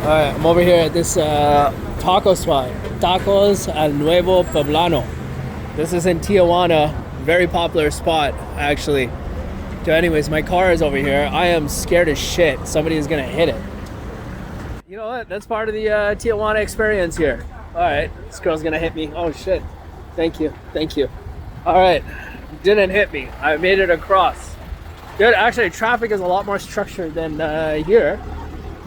Alright, I'm over here at this taco spot, Tacos El Nuevo Poblano. This is in Tijuana, very popular spot actually. So anyways, my car is over here. I am scared as shit somebody is gonna hit it. You know what, that's part of the Tijuana experience here. Alright, this girl's gonna hit me. Oh shit, thank you. Alright, didn't hit me, I made it across. Dude, actually traffic is a lot more structured than here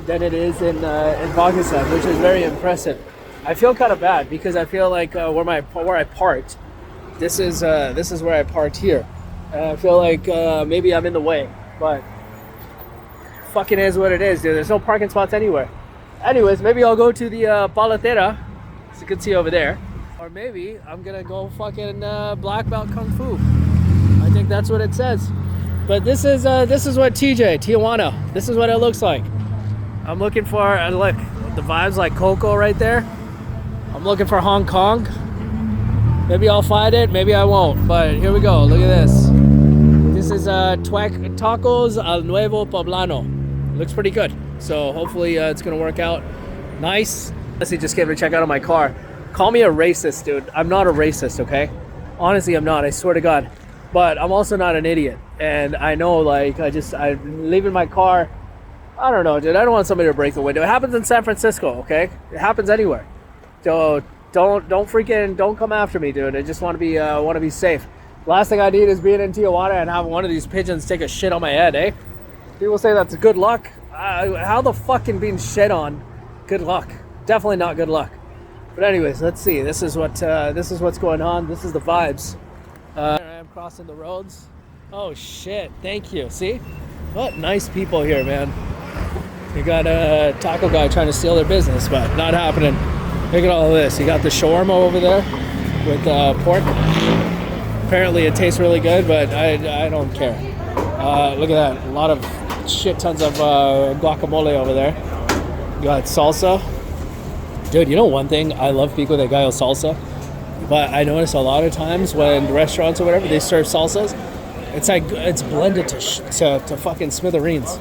than it is in Pakistan, which is very impressive. I feel kind of bad because I feel like where I parked, this is where I parked here, and I feel like maybe I'm in the way, but fucking is what it is, dude. There's no parking spots anywhere. Anyways, maybe I'll go to the Palatera, as you can see over there, or maybe I'm gonna go fucking black belt kung fu. I think that's what it says. But this is what Tijuana. This is what it looks like. I'm looking for, look, the vibes like Coco right there. I'm looking for Hong Kong. Maybe I'll find it, maybe I won't. But here we go, look at this. This is Tacos El Nuevo Poblano. Looks pretty good. So hopefully it's gonna work out nice. Honestly, just came to check out on my car. Call me a racist, dude. I'm not a racist, okay? Honestly, I'm not, I swear to God. But I'm also not an idiot. And I know, like, I'm leaving my car. I don't know, dude. I don't want somebody to break the window. It happens in San Francisco, okay? It happens anywhere. So don't come after me, dude. I just want to be safe. Last thing I need is being in Tijuana and having one of these pigeons take a shit on my head, eh? People say that's good luck. How the fucking being shit on? Good luck. Definitely not good luck. But anyways, let's see. This is what's going on. This is the vibes. I am crossing the roads. Oh shit! Thank you. See, what nice people here, man. You got a taco guy trying to steal their business, but not happening. Look at all of this. You got the shawarma over there with pork. Apparently it tastes really good, but I don't care. Look at that. A lot of shit tons of guacamole over there. You got salsa. Dude, you know one thing? I love pico de gallo salsa, but I notice a lot of times when restaurants or whatever, they serve salsas, it's like it's blended to fucking smithereens.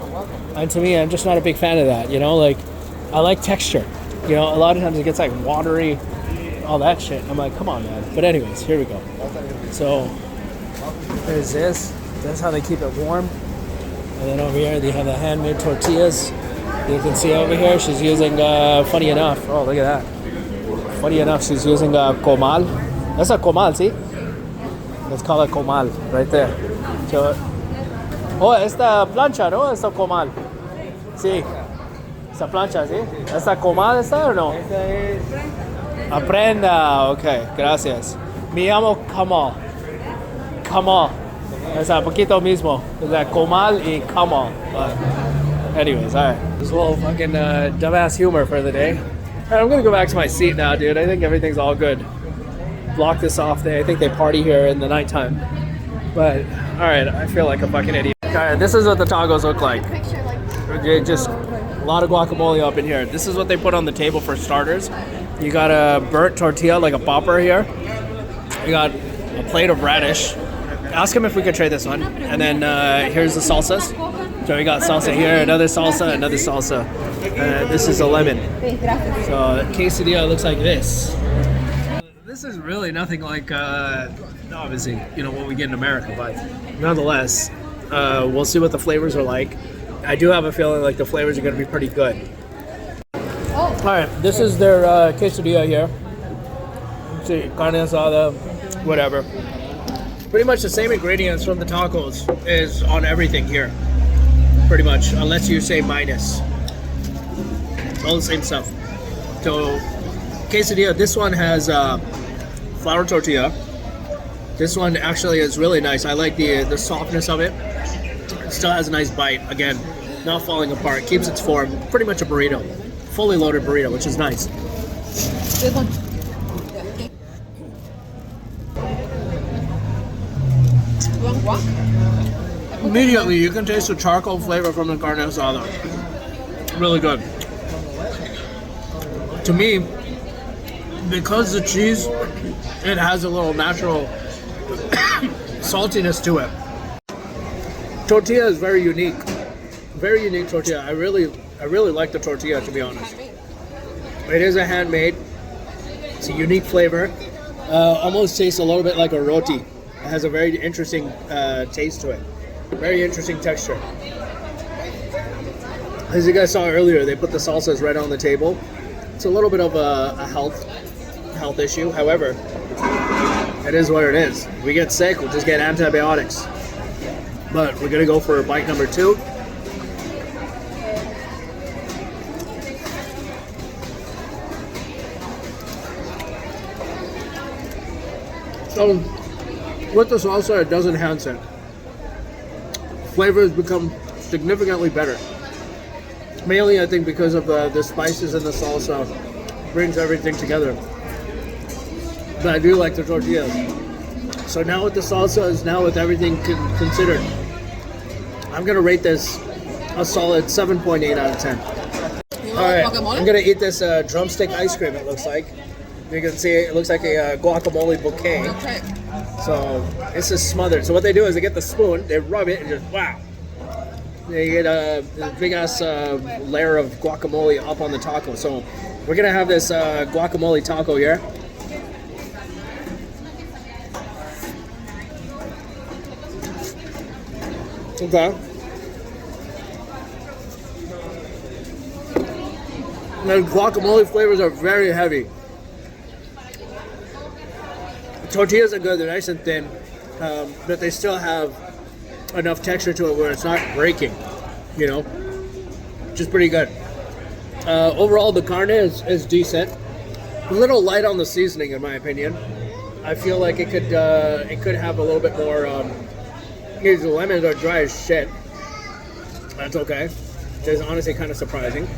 And to me, I'm just not a big fan of that, you know? Like, I like texture. You know, a lot of times it gets like watery, all that shit. I'm like, come on, man. But anyways, here we go. So, there's this. That's how they keep it warm. And then over here, they have the handmade tortillas. You can see over here, she's using, funny enough, oh, look at that. Funny enough, she's using comal. That's a comal, see? Let's call it comal, right there. So, oh, esta plancha, ¿no? Esta comal. Sí. Esta plancha, ¿sí? ¿Esta comal está o no? Aprenda. Ok, gracias. Me llamo Kamal. Kamal. Es a poquito mismo. Es a comal y Kamal. Anyways, alright. This little fucking dumbass humor for the day. Alright, I'm gonna go back to my seat now, dude. I think everything's all good. Block this off. I think they party here in the nighttime. But, alright, I feel like a fucking idiot. Alright, this is what the tacos look like. Just a lot of guacamole up in here. This is what they put on the table for starters. You got a burnt tortilla, like a popper here. You got a plate of radish. Ask him if we could trade this one. And then here's the salsas. So we got salsa here, another salsa. This is a lemon. So quesadilla looks like this. This is really nothing like, obviously, you know, what we get in America, but nonetheless, we'll see what the flavors are like. I do have a feeling like the flavors are going to be pretty good. Alright, this is their quesadilla here. Let's see, carne asada, whatever. Pretty much the same ingredients from the tacos is on everything here. Pretty much, unless you say minus. It's all the same stuff. So, quesadilla, this one has flour tortilla. This one actually is really nice. I like the softness of it. It still has a nice bite. Again, not falling apart. Keeps its form. Pretty much a burrito. Fully loaded burrito, which is nice. Good one. Immediately, you can taste the charcoal flavor from the carne asada. Really good. To me, because the cheese, it has a little natural saltiness to it. Tortilla is very unique. Very unique tortilla. I really I really like the tortilla, to be honest. It is a handmade. It's a unique flavor. Almost tastes a little bit like a roti. It has a very interesting taste to it. Very interesting texture. As you guys saw earlier, they put the salsas right on the table. It's a little bit of a health issue. However, it is what it is. If we get sick, we'll just get antibiotics. But we're gonna go for bite number 2. So with the salsa, it does enhance it. Flavors become significantly better. Mainly, I think, because of the spices and the salsa brings everything together. But I do like the tortillas. So now with the salsas, now with everything considered, I'm gonna rate this a solid 7.8 out of 10. All right, I'm gonna eat this drumstick ice cream. It looks like. You can see it looks like a guacamole bouquet. Okay. So this is smothered. So what they do is they get the spoon, they rub it, and just wow. They get a big ass layer of guacamole up on the taco. So we're gonna have this guacamole taco here. Okay. The guacamole flavors are very heavy. The tortillas are good, they're nice and thin, but they still have enough texture to it where it's not breaking, you know, which is pretty good. Overall, the carne is decent. A little light on the seasoning, in my opinion. I feel like it could have a little bit more. These lemons are dry as shit. That's okay. It's honestly kind of surprising.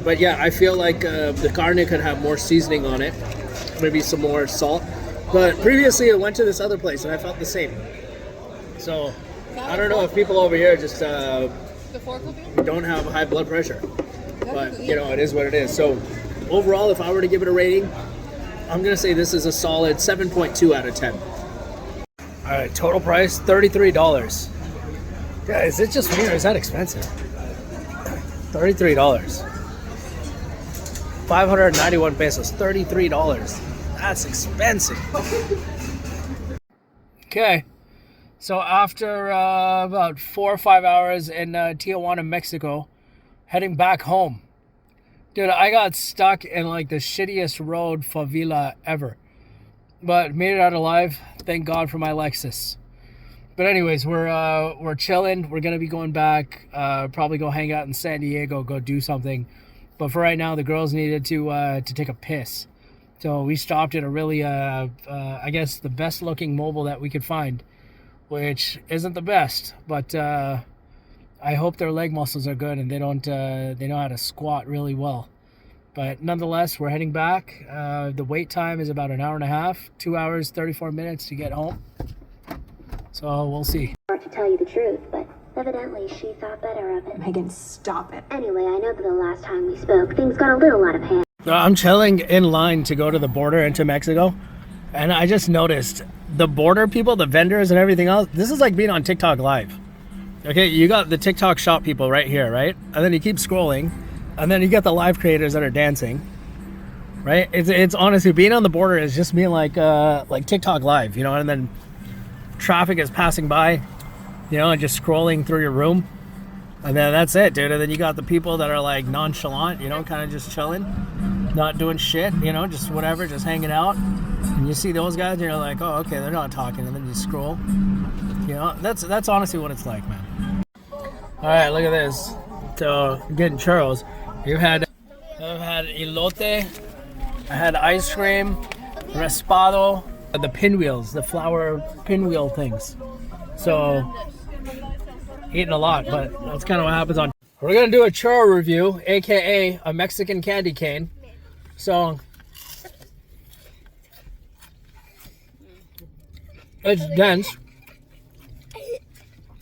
But yeah, I feel like the carne could have more seasoning on it, maybe some more salt. But previously, I went to this other place and I felt the same. So I don't know if people over here just don't have high blood pressure, but you know, it is what it is. So overall, if I were to give it a rating, I'm gonna say this is a solid 7.2 out of 10. All right, total price $33. Guys, is it just me or is that expensive? $33. 591 pesos. $33. That's expensive. Okay. So after about 4 or 5 hours in Tijuana, Mexico, heading back home. Dude, I got stuck in like the shittiest road favela ever. But made it out alive. Thank God for my Lexus. But anyways, we're chilling. We're going to be going back. Probably go hang out in San Diego, go do something. But for right now, the girls needed to take a piss. So we stopped at a really, I guess, the best looking mobile that we could find. Which isn't the best, but I hope their leg muscles are good and they know how to squat really well. But nonetheless, we're heading back. The wait time is about an hour and a half, 2 hours, 34 minutes to get home. So we'll see. To tell you the truth, but evidently she thought better of it. Megan, stop it. Anyway, I know that the last time we spoke, things got a little out of hand. I'm chilling in line to go to the border into Mexico, and I just noticed the border people, the vendors and everything else, this is like being on TikTok Live. Okay, you got the TikTok shop people right here, right? And then you keep scrolling, and then you got the live creators that are dancing, right? It's honestly, being on the border is just being like TikTok Live, you know, and then traffic is passing by, you know, and just scrolling through your room. And then that's it, dude. And then you got the people that are like nonchalant, you know, kind of just chilling, not doing shit, you know, just whatever, just hanging out. And you see those guys and you're like, oh, okay, they're not talking. And then you scroll. You know, that's honestly what it's like, man. All right, look at this. So, getting churros. I've had elote. I had ice cream, raspado, the pinwheels, the flour pinwheel things. So, eating a lot, but that's kind of what happens on. We're gonna do a churro review, aka a Mexican candy cane. So it's dense.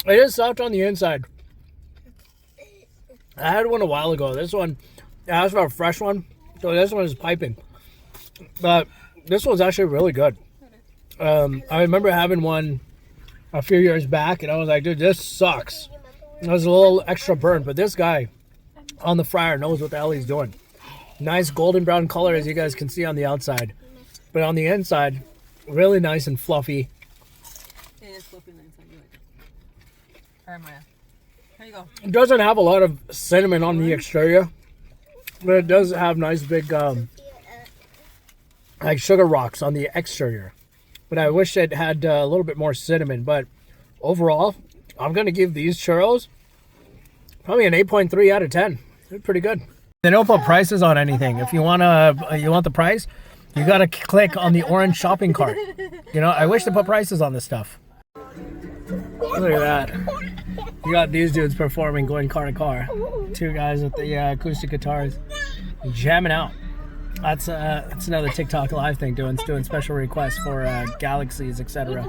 It is soft on the inside. I had one a while ago. This one, I asked for a fresh one, so this one is piping. But this one's actually really good. I remember having one a few years back, and I was like, dude, this sucks. It was a little extra burnt, but this guy on the fryer knows what the hell he's doing. Nice golden brown color, as you guys can see on the outside. But on the inside, really nice and fluffy. It is fluffy on the inside. You like it. All right, Maya. Here you go. It doesn't have a lot of cinnamon on the exterior, but it does have nice big like sugar rocks on the exterior. But I wish it had a little bit more cinnamon. But overall, I'm going to give these churros probably an 8.3 out of 10. They're pretty good. They don't put prices on anything. If you want the price, you got to click on the orange shopping cart. You know, I wish they put prices on this stuff. Look at that. You got these dudes performing, going car to car. Two guys with the acoustic guitars jamming out. That's another TikTok live thing, doing special requests for galaxies, etc.